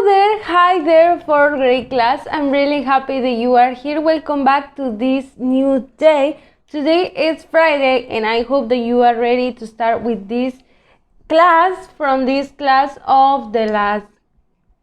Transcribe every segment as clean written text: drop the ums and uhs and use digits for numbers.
there, hi there, fourth grade class. I'm really happy that you are here. Welcome back to this new day. Today is Friday and I hope that you are ready to start with this class from this class of the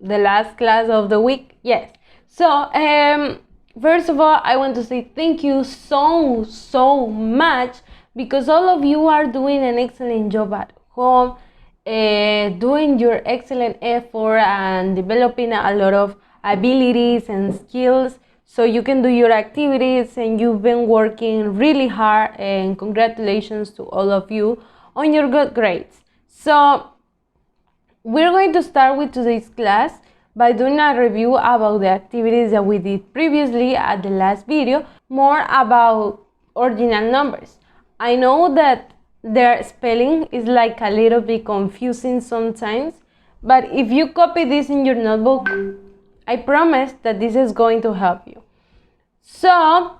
last class of the week. Yes. So, first of all, I want to say thank you so much because all of you are doing an excellent job at home. Doing your excellent effort and developing a lot of abilities and skills so you can do your activities, and you've been working really hard, and congratulations to all of you on your good grades. So we're going to start with today's class by doing a review about the activities that we did previously at the last video, more about ordinal numbers. I know that their spelling is like a little bit confusing sometimes, but if you copy this in your notebook, I promise that this is going to help you. So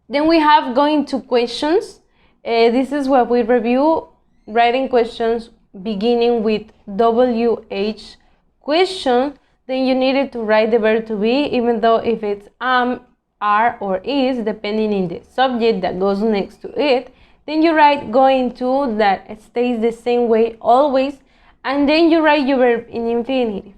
then we have going to questions. This is what we review, writing questions beginning with WH question. Then you needed to write the verb to be, even though if it's are, or is, depending on the subject that goes next to it. Then you write going to, that stays the same way always, and then you write your verb in infinitive.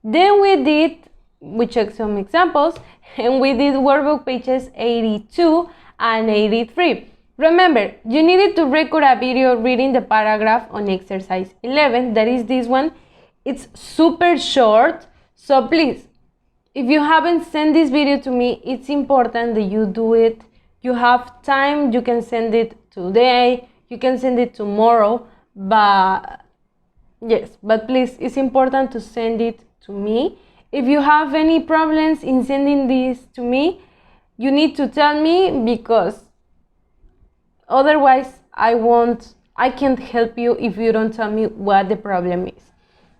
Then we checked some examples, and we did workbook pages 82 and 83. Remember, you needed to record a video reading the paragraph on exercise 11, that is this one. It's super short, so please, if you haven't sent this video to me, it's important that you do it. You have time, you can send it today, you can send it tomorrow, but please, it's important to send it to me. If you have any problems in sending this to me, you need to tell me, because otherwise I can't help you if you don't tell me what the problem is.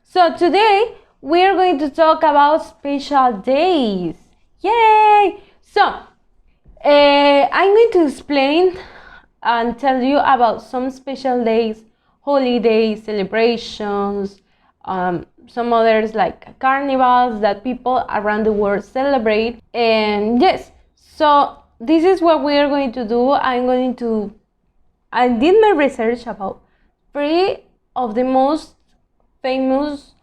So today we're going to talk about special days. Yay! So I'm going to explain and tell you about some special days, holidays, celebrations, some others like carnivals that people around the world celebrate. And yes, so this is what we are going to do. I did my research about 3 of the most famous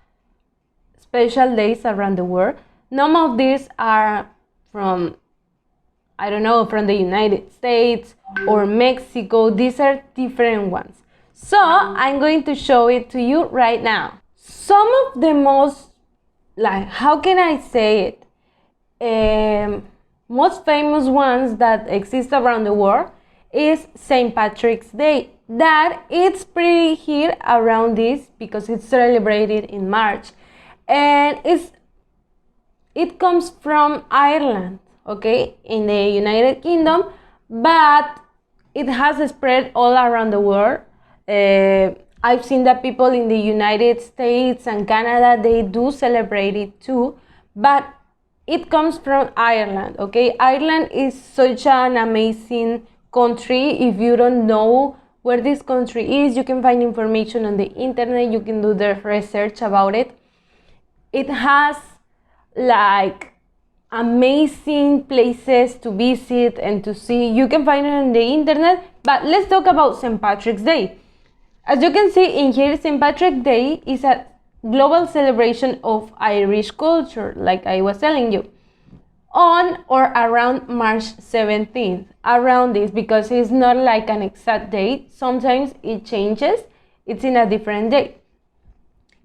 special days around the world. None of these are from the United States or Mexico. These are different ones. So I'm going to show it to you right now. Some of the most, how can I say it? Most famous ones that exist around the world is St. Patrick's Day. That it's pretty here around this because it's celebrated in March. And it comes from Ireland. Okay, in the United Kingdom, but it has spread all around the world. I've seen that people in the United States and Canada, they do celebrate it too, but it comes from Ireland. Okay, Ireland is such an amazing country. If you don't know where this country is, you can find information on the internet. You can do the research about it. It has amazing places to visit and to see. You can find it on the internet, but let's talk about St. Patrick's Day. As you can see in here, St. Patrick's Day is a global celebration of Irish culture, like I was telling you, on or around March 17th, around this, because it's not like an exact date. Sometimes it changes, it's in a different day.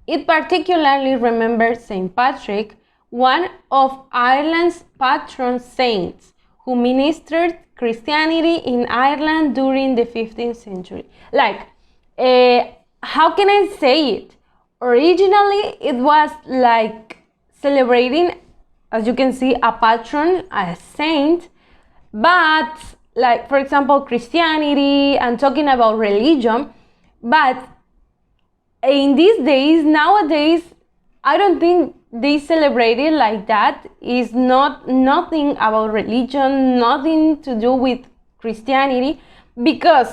It particularly remembers St. Patrick, one of Ireland's patron saints, who ministered Christianity in Ireland during the 15th century. How can I say it? Originally, it was celebrating, as you can see, a patron, a saint, but for example, Christianity and talking about religion. But in these days, nowadays, I don't think they celebrate it like that. It's nothing about religion, nothing to do with Christianity, because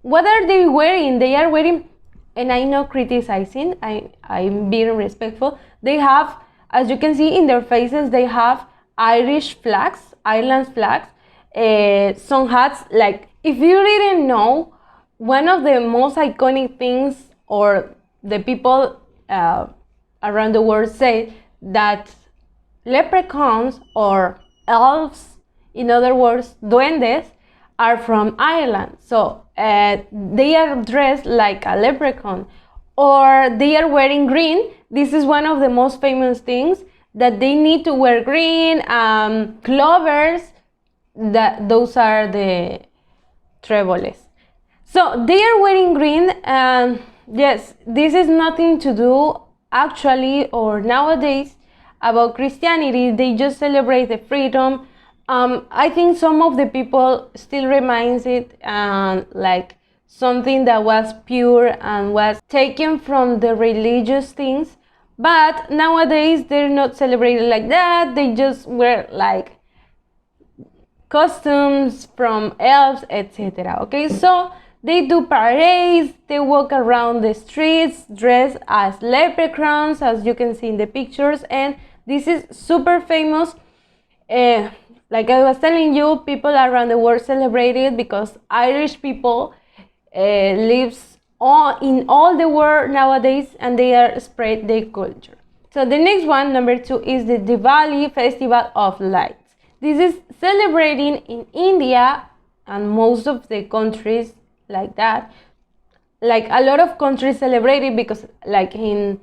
what are they wearing? They are wearing and I'm not criticizing, I'm being respectful. They have, as you can see in their faces, they have Irish flags, Ireland flags, some hats. Like, if you didn't know, one of the most iconic things, or the people around the world say that leprechauns or elves, in other words, duendes, are from Ireland. So they are dressed like a leprechaun, or they are wearing green. This is one of the most famous things, that they need to wear green, clovers. That those are the treboles. So they are wearing green, and yes, this is nothing to do actually, or nowadays, about Christianity. They just celebrate the freedom. I think some of the people still reminds it like something that was pure and was taken from the religious things. But nowadays they're not celebrated like that. They just wear like costumes from elves, etc. Okay, so they do parades, they walk around the streets dressed as leprechauns, as you can see in the pictures, and this is super famous. Like I was telling you, people around the world celebrate it because Irish people lives in all the world nowadays, and they are spread their culture. So the next one, number 2, is the Diwali Festival of Lights. This is celebrating in India and most of the countries like that. Like a lot of countries celebrate it because, like in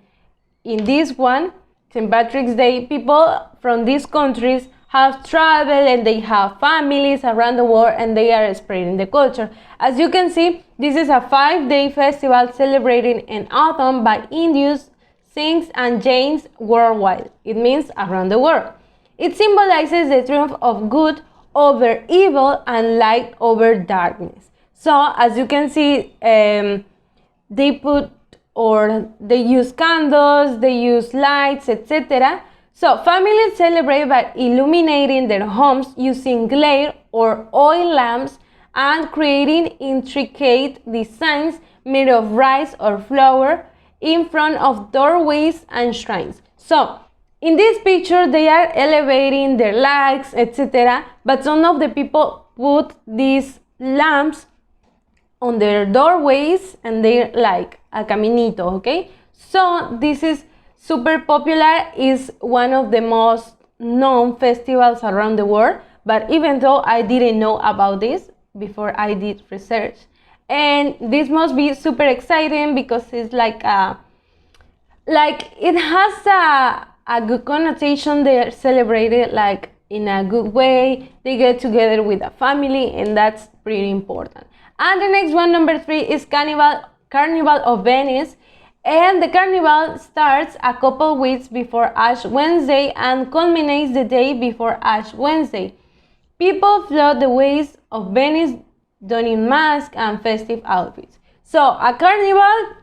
this one, St. Patrick's Day, people from these countries have traveled and they have families around the world, and they are spreading the culture. As you can see, this is a 5-day festival celebrated in autumn by Hindus, Sikhs, and Jains worldwide. It means around the world. It symbolizes the triumph of good over evil and light over darkness. So, as you can see, they use candles, they use lights, etc. So, families celebrate by illuminating their homes using glare or oil lamps and creating intricate designs made of rice or flour in front of doorways and shrines. So, in this picture, they are elevating their lights, etc. But some of the people put these lamps on their doorways, and they're like a caminito, okay? So this is super popular, is one of the most known festivals around the world. But even though I didn't know about this before I did research, and this must be super exciting because it's like it has a good connotation. They celebrate it like in a good way. They get together with a family, and that's pretty important. And the next one, number 3, is Carnival of Venice. And the carnival starts a couple weeks before Ash Wednesday and culminates the day before Ash Wednesday. People flood the ways of Venice donning masks and festive outfits. So a carnival,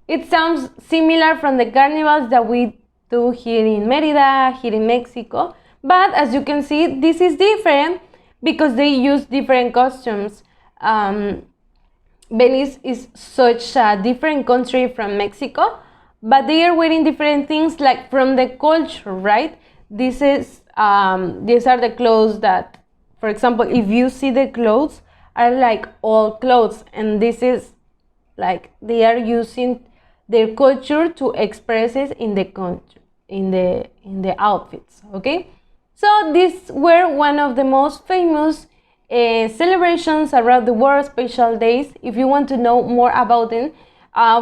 it sounds similar from the carnivals that we do here in Mérida, here in Mexico. But as you can see, this is different because they use different costumes. Venice is such a different country from Mexico, but they are wearing different things, like from the culture, right? These are the clothes that, for example, if you see the clothes are like old clothes, and this is like they are using their culture to express it in the country, in the outfits. Okay, so these were one of the most famous celebrations around the world, special days. If you want to know more about them,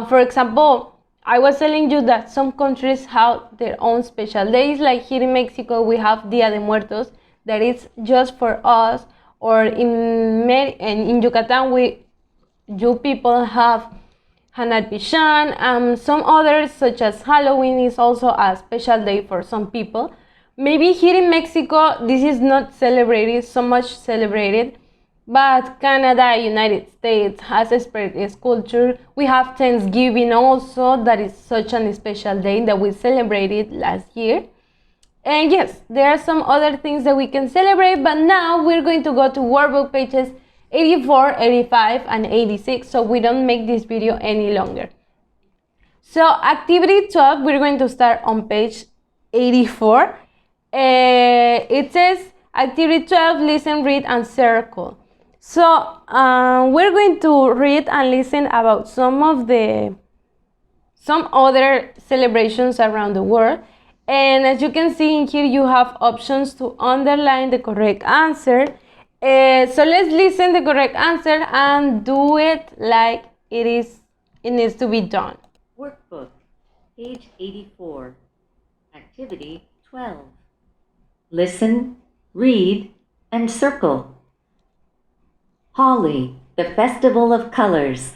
for example, I was telling you that some countries have their own special days. Like here in Mexico, we have Dia de Muertos, that is just for us. Or in Yucatan, you people have Hanal Pichán. Some others, such as Halloween, is also a special day for some people. Maybe here in Mexico, this is not celebrated, so much celebrated, but Canada, United States has spread its culture. We have Thanksgiving also, that is such a special day that we celebrated last year. And yes, there are some other things that we can celebrate, but now we're going to go to workbook pages 84, 85, and 86, so we don't make this video any longer. So activity 12, we're going to start on page 84. It says activity 12, listen, read, and circle. So we're going to read and listen about some other celebrations around the world. And as you can see in here, you have options to underline the correct answer. So let's listen the correct answer and do it like it needs to be done. Workbook, page 84, activity 12. Listen, read, and circle. Holi, the festival of colors.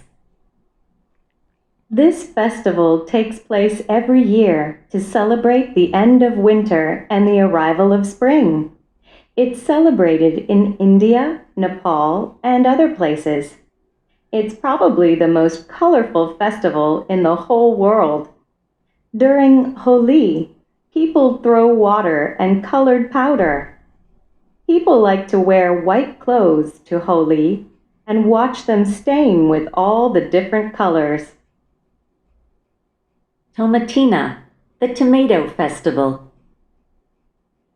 This festival takes place every year to celebrate the end of winter and the arrival of spring. It's celebrated in India, Nepal, and other places. It's probably the most colorful festival in the whole world. During Holi, people throw water and colored powder. People like to wear white clothes to Holi and watch them stain with all the different colors. Tomatina, the tomato festival.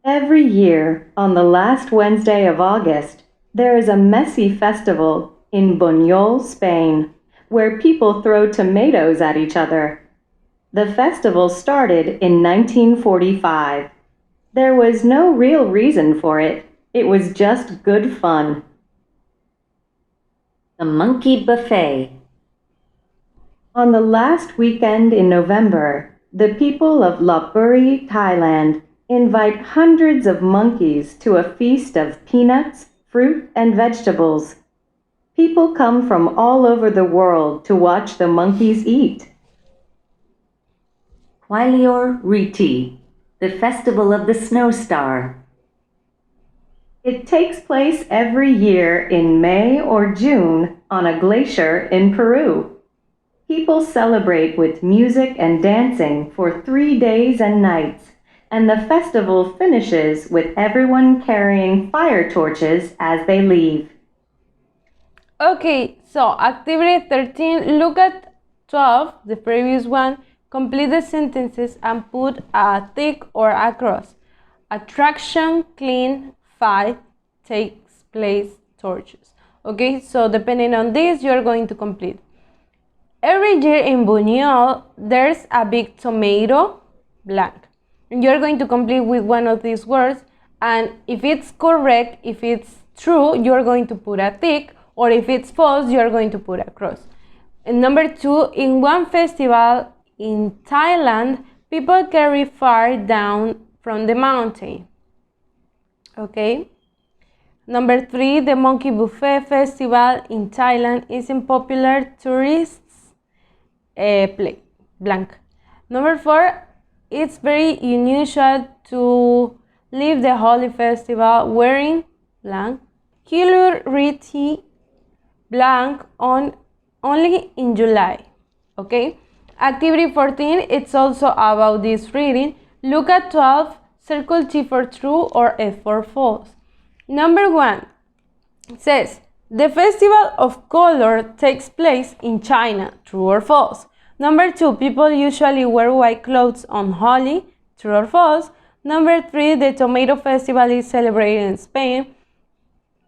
Every year, on the last Wednesday of August, there is a messy festival in Buñol, Spain, where people throw tomatoes at each other. The festival started in 1945. There was no real reason for it. It was just good fun. The Monkey Buffet. On the last weekend in November, the people of Lopburi, Thailand, invite hundreds of monkeys to a feast of peanuts, fruit, and vegetables. People come from all over the world to watch the monkeys eat. Quailior Riti, the festival of the snow star. It takes place every year in May or June on a glacier in Peru. People celebrate with music and dancing for 3 days and nights, and the festival finishes with everyone carrying fire torches as they leave. Okay, so activity 13, look at 12, the previous one, complete the sentences and put a tick or a cross. Attraction, clean, fight, takes place, torches. Okay, so depending on this, you're going to complete. Every year in Buñol, there's a big tomato, blank. And you're going to complete with one of these words, and if it's correct, if it's true, you're going to put a tick, or if it's false, you're going to put a cross. And number 2, in one festival in Thailand, people carry fire down from the mountain. Okay. Number 3, the Monkey Buffet Festival in Thailand is a popular tourists play, blank. Number 4, it's very unusual to leave the Holi festival wearing blank. Quailior Riti, blank, on only in July. Okay. Activity 14, it's also about this reading. Look at 12, circle T for true or F for false. Number 1 says, the Festival of Color takes place in China, true or false. Number 2, people usually wear white clothes on Holi, true or false. Number 3, the Tomato Festival is celebrated in Spain.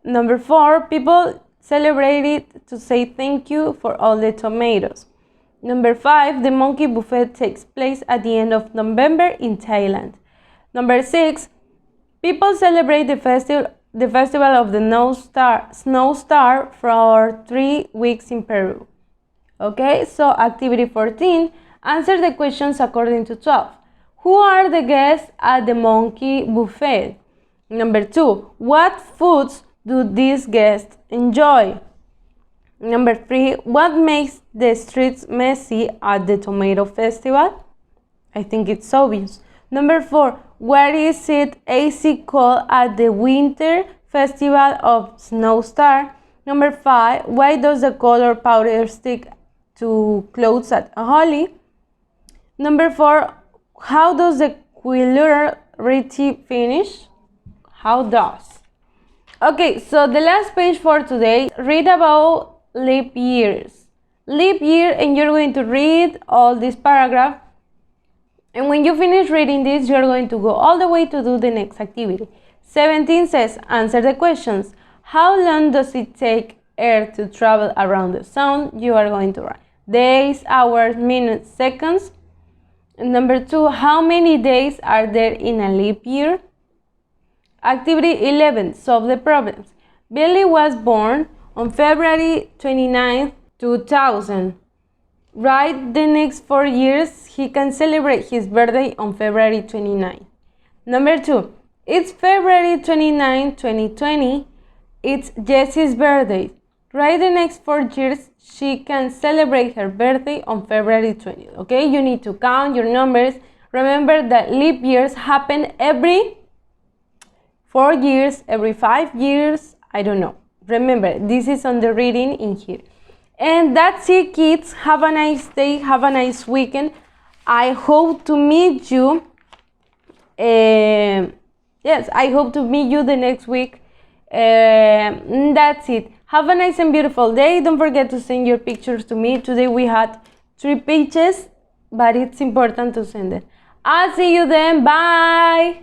Number 4, people celebrate it to say thank you for all the tomatoes. Number 5, the Monkey Buffet takes place at the end of November in Thailand. Number 6, people celebrate the festival of the snow star for 3 weeks in Peru. Okay, so activity 14, answer the questions according to 12. Who are the guests at the Monkey Buffet? Number 2, what foods do these guests enjoy? Number 3, what makes the streets messy at the Tomato Festival? I think it's obvious. Number 4, what is it AC called at the Winter Festival of Snow Star? Number 5, why does the color powder stick to clothes at Holi? Number 4, how does the Quailior Riti finish? How does? Okay, so the last page for today, read about leap years. leap year, and you're going to read all this paragraph. And when you finish reading this, you're going to go all the way to do the next activity. 17 says, answer the questions. How long does it take Earth to travel around the sun? You are going to write days, hours, minutes, seconds. And number 2, how many days are there in a leap year? Activity 11, solve the problems. Billy was born on February 29, 2000. Write the next 4 years he can celebrate his birthday on February 29. Number 2, it's February 29, 2020. It's Jessie's birthday. Write the next 4 years she can celebrate her birthday on February 20th. Okay, you need to count your numbers. Remember that leap years happen every 4 years, every 5 years, I don't know. Remember, this is on the reading in here. And that's it, kids. Have a nice day, have a nice weekend. I hope to meet you. Yes, I hope to meet you the next week. That's it. Have a nice and beautiful day. Don't forget to send your pictures to me. Today we had 3 pages, but it's important to send it. I'll see you then. Bye.